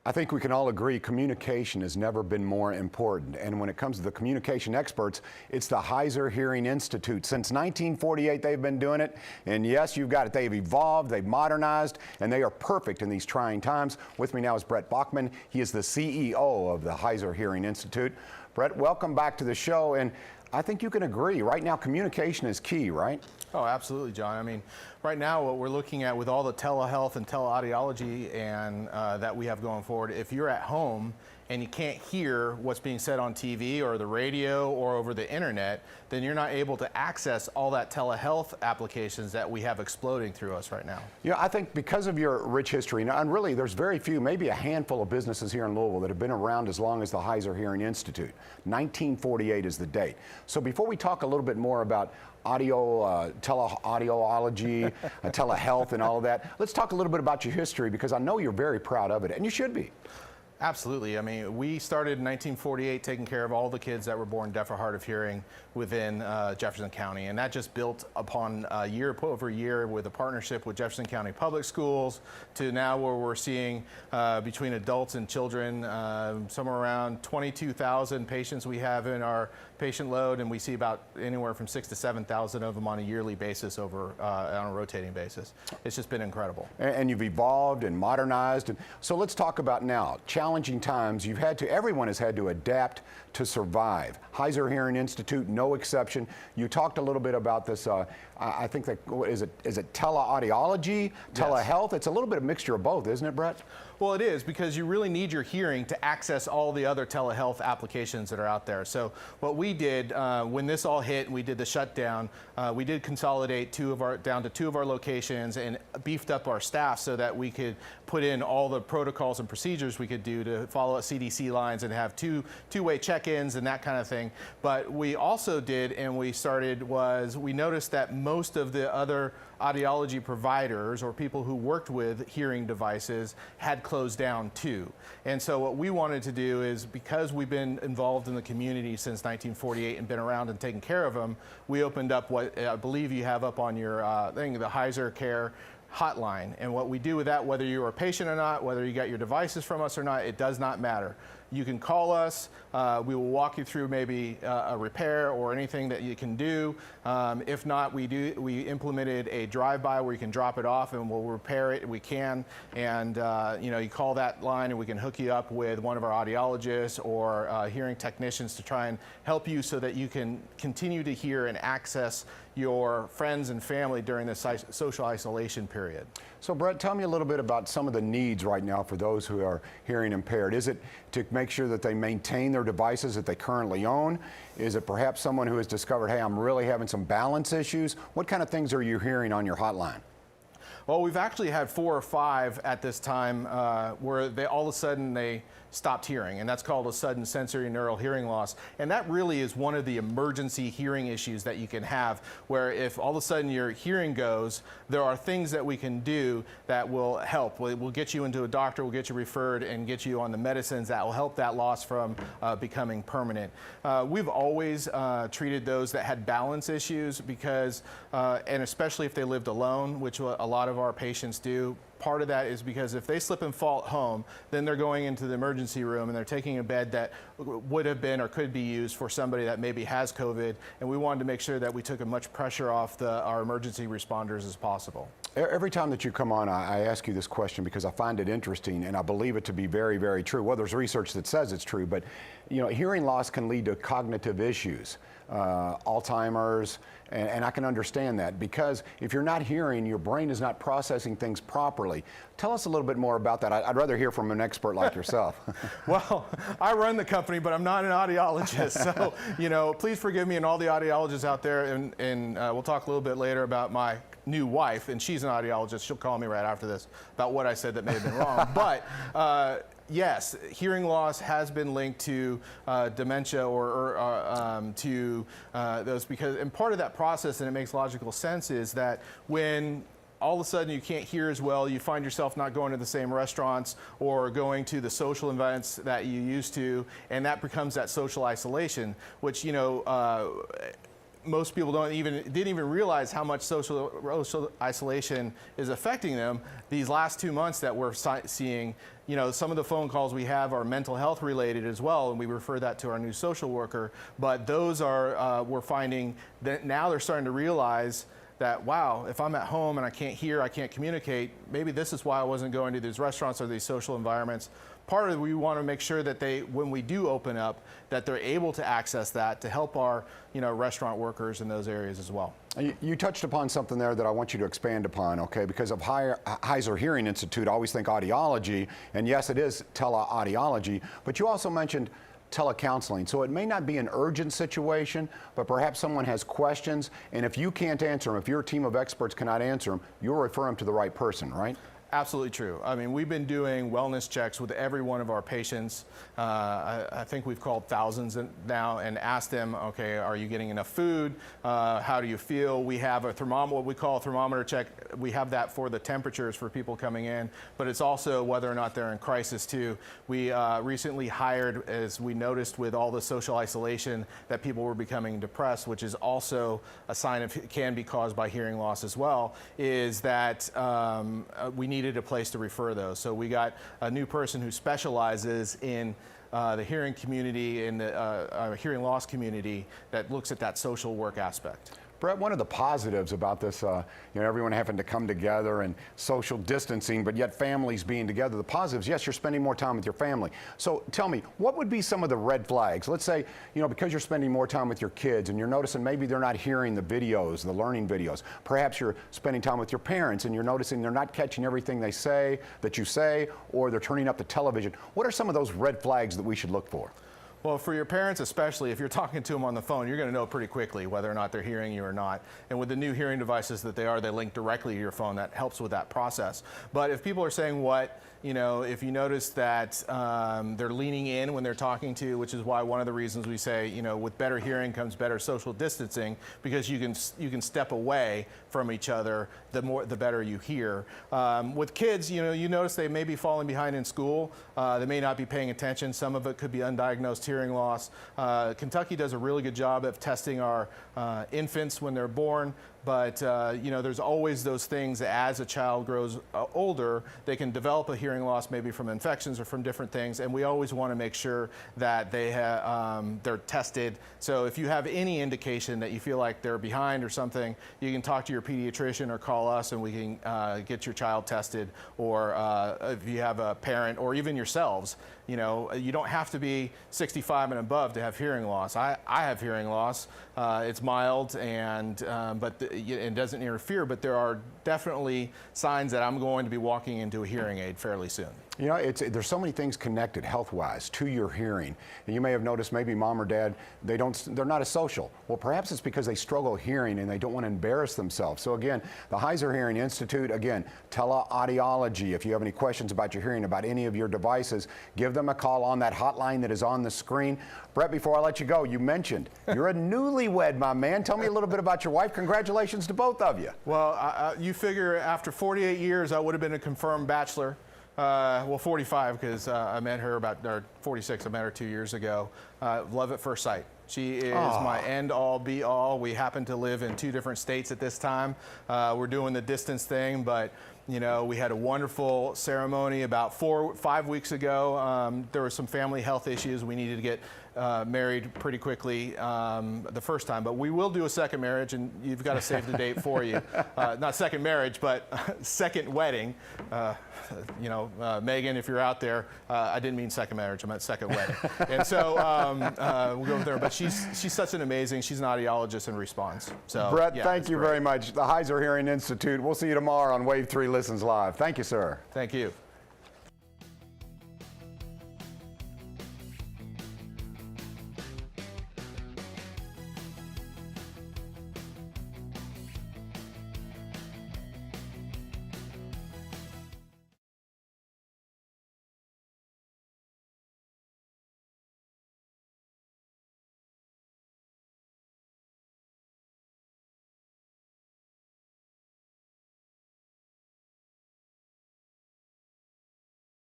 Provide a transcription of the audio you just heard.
I think we can all agree communication has never been more important. And when it comes to the communication experts, it's the Heuser Hearing Institute. Since 1948, they've been doing it. And yes, you've got it. They've evolved, they've modernized, and they are perfect in these trying times. With me now is Brett Bachman. He is the CEO of the Heuser Hearing Institute. Brett, welcome back to the show. And I think you can agree, right now communication is key, right? Oh, absolutely, John. I mean, right now what we're looking at with all the telehealth and teleaudiology and that we have going forward, if you're at home and you can't hear what's being said on TV or the radio or over the internet, then you're not able to access all that telehealth applications that we have exploding through us right now. Yeah, I think because of your rich history, and really there's very few, maybe a handful of businesses here in Louisville that have been around as long as the Heuser Hearing Institute. 1948 is the date. So before we talk a little bit more about audio, teleaudiology, telehealth and all of that, let's talk a little bit about your history, because I know you're very proud of it, and you should be. Absolutely. I mean, we started in 1948 taking care of all the kids that were born deaf or hard of hearing within Jefferson County. And that just built upon year over year with a partnership with Jefferson County Public Schools to now where we're seeing between adults and children somewhere around 22,000 patients we have in our patient load, and we see about anywhere from 6,000 to 7,000 of them on a yearly basis over on a rotating basis. It's just been incredible. And you've evolved and modernized. And so let's talk about now. Challenging times, everyone has had to adapt to survive. Heuser Hearing Institute, no exception. You talked a little bit about this, I think that, is it teleaudiology, telehealth? Yes. It's a little bit of mixture of both, isn't it, Brett? Well, it is, because you really need your hearing to access all the other telehealth applications that are out there. So what we did when this all hit and we did the shutdown, we did consolidate down to two of our locations and beefed up our staff so that we could put in all the protocols and procedures we could do to follow CDC lines and have two-way check-ins and that kind of thing. But we also did, and we noticed that most of the other audiology providers or people who worked with hearing devices had closed down too. And so what we wanted to do is, because we've been involved in the community since 1948 and been around and taken care of them, we opened up what I believe you have up on your thing, the Heuser Care hotline. And what we do with that, whether you're a patient or not, whether you got your devices from us or not, it does not matter. You can call us. We will walk you through maybe a repair or anything that you can do. If not, we implemented a drive-by where you can drop it off and we'll repair it. We can, and you call that line and we can hook you up with one of our audiologists or hearing technicians to try and help you so that you can continue to hear and access your friends and family during this social isolation period. So Brett, tell me a little bit about some of the needs right now for those who are hearing impaired. Is it to make sure that they maintain their devices that they currently own? Is it perhaps someone who has discovered, hey, I'm really having some balance issues? What kind of things are you hearing on your hotline? Well, we've actually had 4 or 5 at this time where all of a sudden they stopped hearing, and that's called a sudden sensory neural hearing loss. And that really is one of the emergency hearing issues that you can have, where if all of a sudden your hearing goes, there are things that we can do that will help. We'll get you into a doctor, we'll get you referred, and get you on the medicines that will help that loss from becoming permanent. We've always treated those that had balance issues because, and especially if they lived alone, which a lot of our patients do. Part of that is because if they slip and fall at home, then they're going into the emergency room and they're taking a bed that would have been or could be used for somebody that maybe has COVID, and we wanted to make sure that we took as much pressure off our emergency responders as possible. Every time that you come on, I ask you this question because I find it interesting and I believe it to be very, very true. Well, there's research that says it's true, but hearing loss can lead to cognitive issues, Alzheimer's, and I can understand that, because if you're not hearing, your brain is not processing things properly. Tell us a little bit more about that. I'd rather hear from an expert like yourself. Well, I run the company, but I'm not an audiologist, so please forgive me and all the audiologists out there, and we'll talk a little bit later about my new wife, and she's an audiologist. She'll call me right after this about what I said that may have been wrong. But yes, hearing loss has been linked to dementia or to those, and part of that process, and it makes logical sense, is that when all of a sudden you can't hear as well, you find yourself not going to the same restaurants or going to the social events that you used to, and that becomes that social isolation, which most people didn't even realize how much social isolation is affecting them. These last 2 months that we're seeing, you know, some of the phone calls we have are mental health related as well, and we refer that to our new social worker. But those are, we're finding that now they're starting to realize that, wow, if I'm at home and I can't hear, I can't communicate, maybe this is why I wasn't going to these restaurants or these social environments. Part of it, we want to make sure that when we do open up, that they're able to access that to help our, you know, restaurant workers in those areas as well. You touched upon something there that I want you to expand upon, okay? Because of Heuser Hearing Institute, I always think audiology, and yes, it is teleaudiology, but you also mentioned telecounseling. So it may not be an urgent situation, but perhaps someone has questions, and if you can't answer them, if your team of experts cannot answer them, you'll refer them to the right person, right? Absolutely true. I mean, we've been doing wellness checks with every one of our patients. I think we've called thousands now and asked them, okay, are you getting enough food? How do you feel? We have a thermometer, what we call a thermometer check. We have that for the temperatures for people coming in, but it's also whether or not they're in crisis too. We recently hired, as we noticed with all the social isolation, that people were becoming depressed, which is also a sign of, can be caused by hearing loss as well, is that we needed a place to refer those. So we got a new person who specializes in the hearing community, in the hearing loss community, that looks at that social work aspect. Brett, one of the positives about this, you know, everyone having to come together and social distancing, but yet families being together, the positives, yes, you're spending more time with your family. So tell me, what would be some of the red flags? Let's say, you know, because you're spending more time with your kids and you're noticing maybe they're not hearing the videos, the learning videos. Perhaps you're spending time with your parents and you're noticing they're not catching everything they say, that you say, or they're turning up the television. What are some of those red flags that we should look for? Well, for your parents especially, if you're talking to them on the phone, you're going to know pretty quickly whether or not they're hearing you or not. And with the new hearing devices that they link directly to your phone. That helps with that process. But if people are saying what, you know, if you notice that they're leaning in when they're talking to you, which is why one of the reasons we say, you know, with better hearing comes better social distancing, because you can step away from each other, the better you hear. With kids, you know, you notice they may be falling behind in school. They may not be paying attention. Some of it could be undiagnosed hearing loss. Kentucky does a really good job of testing our infants when they're born. But, you know, there's always those things that as a child grows older, they can develop a hearing loss maybe from infections or from different things. And we always want to make sure that they're tested. So if you have any indication that you feel like they're behind or something, you can talk to your pediatrician or call us and we can get your child tested. Or if you have a parent or even yourselves, you know, you don't have to be 65 and above to have hearing loss. I have hearing loss. It's mild and it doesn't interfere, but there are definitely signs that I'm going to be walking into a hearing aid fairly soon. You know, there's so many things connected health-wise to your hearing. And you may have noticed maybe mom or dad, they're not as social. Well, perhaps it's because they struggle hearing and they don't want to embarrass themselves. So again, the Heuser Hearing Institute, again, teleaudiology. If you have any questions about your hearing, about any of your devices, give them a call on that hotline that is on the screen. Brett, before I let you go, you mentioned you're a newlywed, my man. Tell me a little bit about your wife. Congratulations to both of you. Well, you figure after 48 years, I would have been a confirmed bachelor. Well, 45 because I met her or 46. I met her 2 years ago. Love at first sight. She is my end-all, be-all. We happen to live in 2 different states at this time. We're doing the distance thing, but you know, we had a wonderful ceremony about 5 weeks ago. There were some family health issues. We needed to get married pretty quickly the first time, but we will do a second marriage, and you've got to save the date for you. Not second marriage, but second wedding. You know, Megan, if you're out there, I didn't mean second marriage, I meant second wedding. And so we'll go there, but she's such an amazing, she's an audiologist and responds. So, Brett, yeah, thank you very much. The Heuser Hearing Institute. We'll see you tomorrow on Wave 3 Listens Live. Thank you, sir. Thank you.